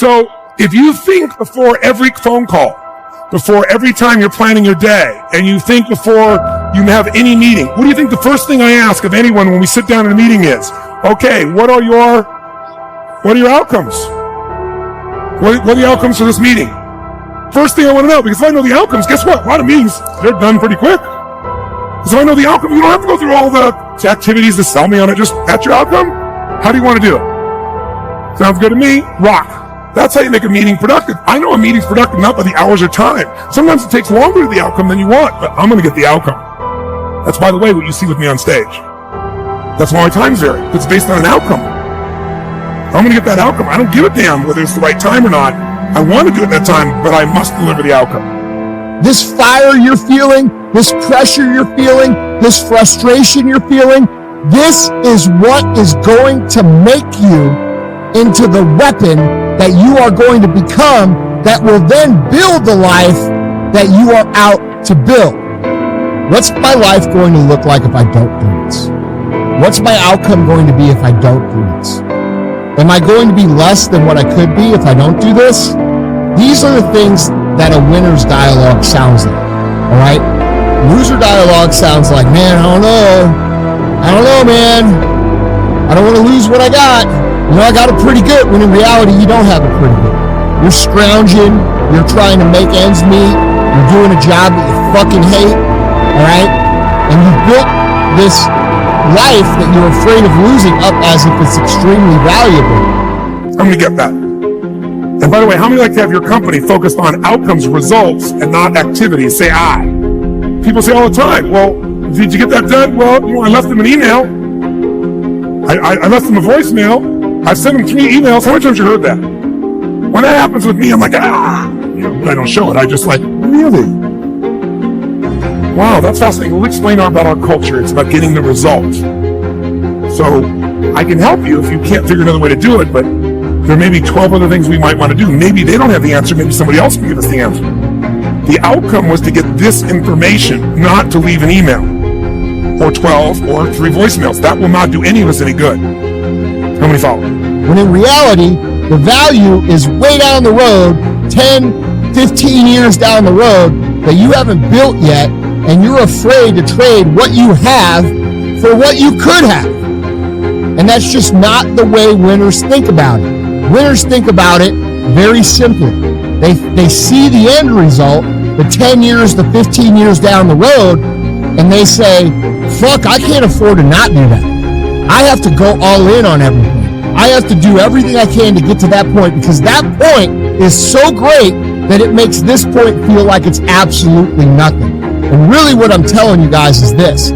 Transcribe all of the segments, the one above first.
So if you think before every phone call, before every time you're planning your day, and you think before you have any meeting, what do you think the first thing I ask of anyone when we sit down in a meeting is? Okay, what are your outcomes? What are the outcomes for this meeting? First thing I want to know, because if I know the outcomes, guess what? A lot of meetings, they're done pretty quick. So I know the outcome. You don't have to go through all the activities to sell me on it. Just, that's your outcome? How do you want to do it? Sounds good to me. Rock. That's how you make a meeting productive. I know a meeting's productive not by the hours or time. Sometimes it takes longer to the outcome than you want, but I'm going to get the outcome. That's, by the way, what you see with me on stage. That's why my times vary. It's based on an outcome. I'm going to get that outcome. I don't give a damn whether it's the right time or not. I want to do it that time, but I must deliver the outcome. This fire you're feeling, this pressure you're feeling, this frustration you're feeling, this is what is going to make you into the weapon that you are going to become, that will then build the life that you are out to build. What's my life going to look like if I don't do this? What's my outcome going to be if I don't do this? Am I going to be less than what I could be if I don't do this? These are the things that a winner's dialogue sounds like, all right? Loser dialogue sounds like, man, I don't know, man. I don't want to lose what I got. You know, I got it pretty good, when in reality, you don't have it pretty good. You're scrounging, you're trying to make ends meet, you're doing a job that you fucking hate, all right? And you built this life that you're afraid of losing up as if it's extremely valuable. I'm going to get that. And by the way, how many like to have your company focused on outcomes, results, and not activities? Say I. People say all the time, well, did you get that done? Well, I left them an email. I left them a voicemail. I've sent them 3 emails. How many times you heard that? When that happens with me, I'm like, I don't show it. I just like, really? Wow, that's fascinating. We'll explain about our culture. It's about getting the result. So I can help you if you can't figure another way to do it, but there may be 12 other things we might want to do. Maybe they don't have the answer. Maybe somebody else can give us the answer. The outcome was to get this information, not to leave an email or 12 or 3 voicemails. That will not do any of us any good. How many follow? When in reality, the value is way down the road, 10, 15 years down the road, that you haven't built yet, and you're afraid to trade what you have for what you could have. And that's just not the way winners think about it. Winners think about it very simply. They see the end result, the 10 years, the 15 years down the road, and they say, fuck, I can't afford to not do that. I have to go all in on everything. I have to do everything I can to get to that point, because that point is so great that it makes this point feel like it's absolutely nothing. And really what I'm telling you guys is this: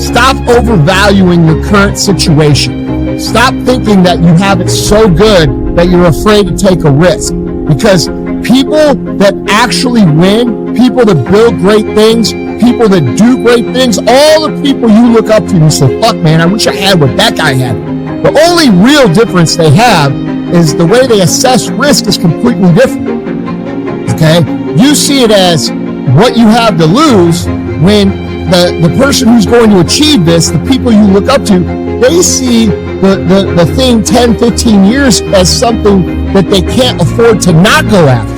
stop overvaluing your current situation. Stop thinking that you have it so good that you're afraid to take a risk. Because people that actually win, people that build great things, people that do great things, all the people you look up to and you say, fuck man, I wish I had what that guy had. The only real difference they have is the way they assess risk is completely different. Okay? You see it as what you have to lose, when the person who's going to achieve this, the people you look up to, they see the thing 10, 15 years as something that they can't afford to not go after.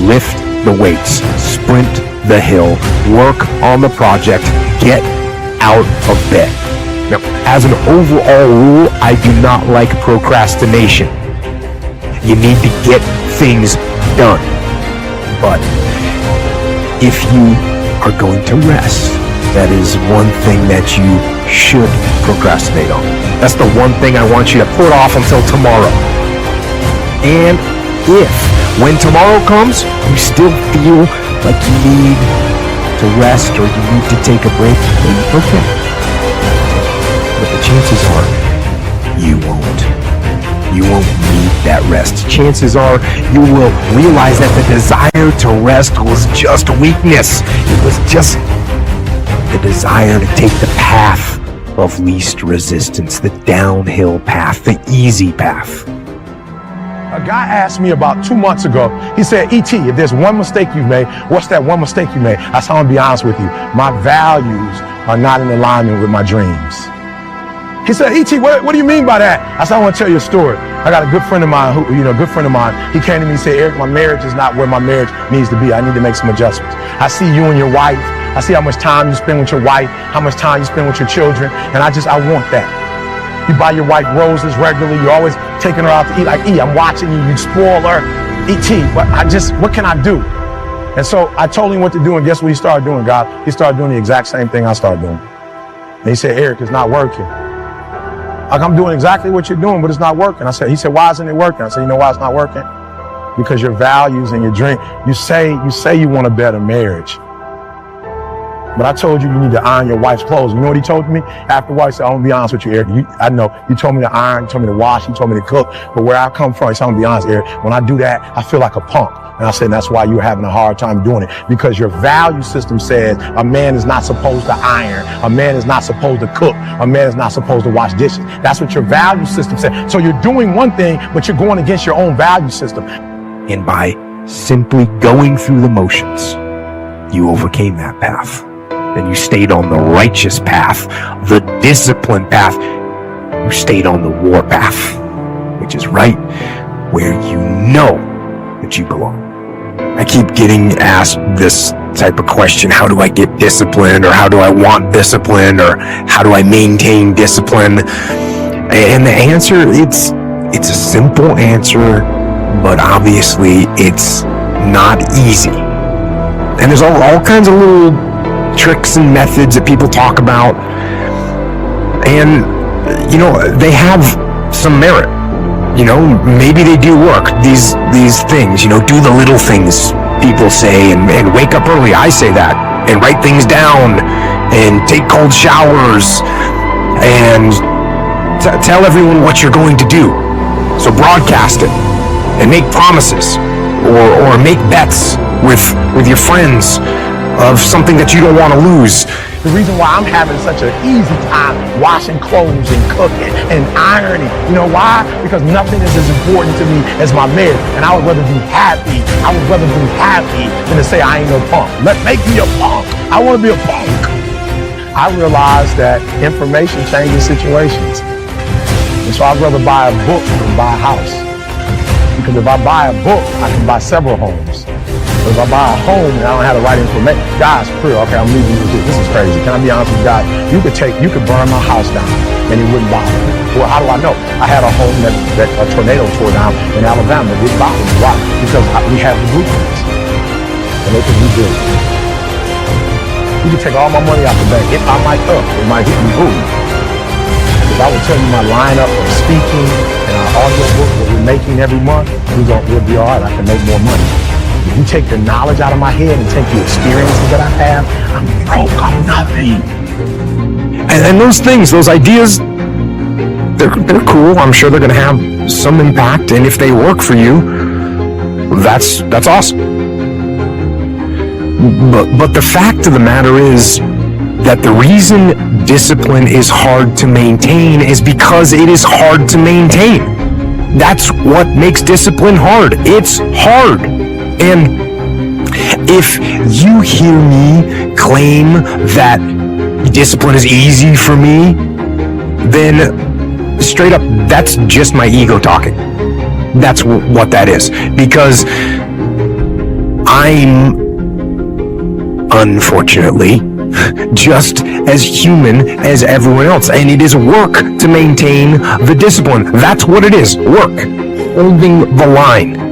Lift the weights, sprint the hill, work on the project, get out of bed. Now, as an overall rule, I do not like procrastination. You need to get things done. But if you are going to rest, that is one thing that you should procrastinate on. That's the one thing I want you to put off until tomorrow. And if, when tomorrow comes, you still feel like you need to rest or you need to take a break, then okay. But the chances are you won't. You won't need that rest. Chances are you will realize that the desire to rest was just weakness. It was just the desire to take the path of least resistance, the downhill path, the easy path. A guy asked me about 2 months ago, he said, E.T., if there's one mistake you've made, what's that one mistake you made? I said, I'm gonna be honest with you. My values are not in alignment with my dreams. He said, E.T., what do you mean by that? I said, I want to tell you a story. I got a good friend of mine he came to me and said, Eric, my marriage is not where my marriage needs to be. I need to make some adjustments. I see you and your wife. I see how much time you spend with your wife, how much time you spend with your children, and I want that. You buy your wife roses regularly. You're always taking her out to eat. Like, I'm watching you. You spoil her. E.T., what can I do? And so I told him what to do, and guess what he started doing, God? He started doing the exact same thing I started doing. And he said, Eric, it's not working. Like, I'm doing exactly what you're doing, but it's not working. He said, why isn't it working? I said, you know why it's not working? Because your values and your dream, you say you want a better marriage. But I told you need to iron your wife's clothes. You know what he told me? Afterwards, he said, I'm gonna be honest with you, Eric. I know you told me to iron, you told me to wash, you told me to cook, but where I come from, he said, I'm gonna be honest, Eric, when I do that, I feel like a punk. And I said, that's why you're having a hard time doing it. Because your value system says a man is not supposed to iron. A man is not supposed to cook. A man is not supposed to wash dishes. That's what your value system says. So you're doing one thing, but you're going against your own value system. And by simply going through the motions, you overcame that path. And you stayed on the righteous path, the disciplined path. You stayed on the war path, which is right where you know that you belong. I keep getting asked this type of question: how do I get discipline, or how do I want discipline, or how do I maintain discipline? And the answer, it's a simple answer, but obviously it's not easy. And there's all kinds of little tricks and methods that people talk about, and they have some merit. Maybe they do work, these things, do the little things people say, and wake up early. I say that, and write things down, and take cold showers, and tell everyone what you're going to do. So broadcast it, and make promises, or make bets with your friends of something that you don't want to lose. The reason why I'm having such an easy time washing clothes and cooking and ironing, you know why? Because nothing is as important to me as my marriage. And I would rather be happy. Than to say I ain't no punk. Make me a punk. I want to be a punk. I realized that information changes situations. And so I'd rather buy a book than buy a house. Because if I buy a book, I can buy several homes. But if I buy a home and I don't have the right information, God's clear. Okay, I'm leaving you with this. This is crazy. Can I be honest with God? You could burn my house down and it wouldn't bother me. Well, how do I know? I had a home that a tornado tore down in Alabama. It didn't bother me. Why? Because we have the blueprints. And they can rebuild it. You can take all my money out the bank. I might hit me boom. If I would tell you my lineup of speaking and our audio book, what we're making every month, we'll be all right. I can make more money. If you take the knowledge out of my head and take the experiences that I have, I'm broke, I'm nothing. And those things, those ideas, they're cool. I'm sure they're going to have some impact. And if they work for you, that's awesome. But the fact of the matter is that the reason discipline is hard to maintain is because it is hard to maintain. That's what makes discipline hard. It's hard. And if you hear me claim that discipline is easy for me, then straight up, that's just my ego talking. That's what that is. Because I'm, unfortunately, just as human as everyone else. And it is work to maintain the discipline. That's what it is. Work. Holding the line.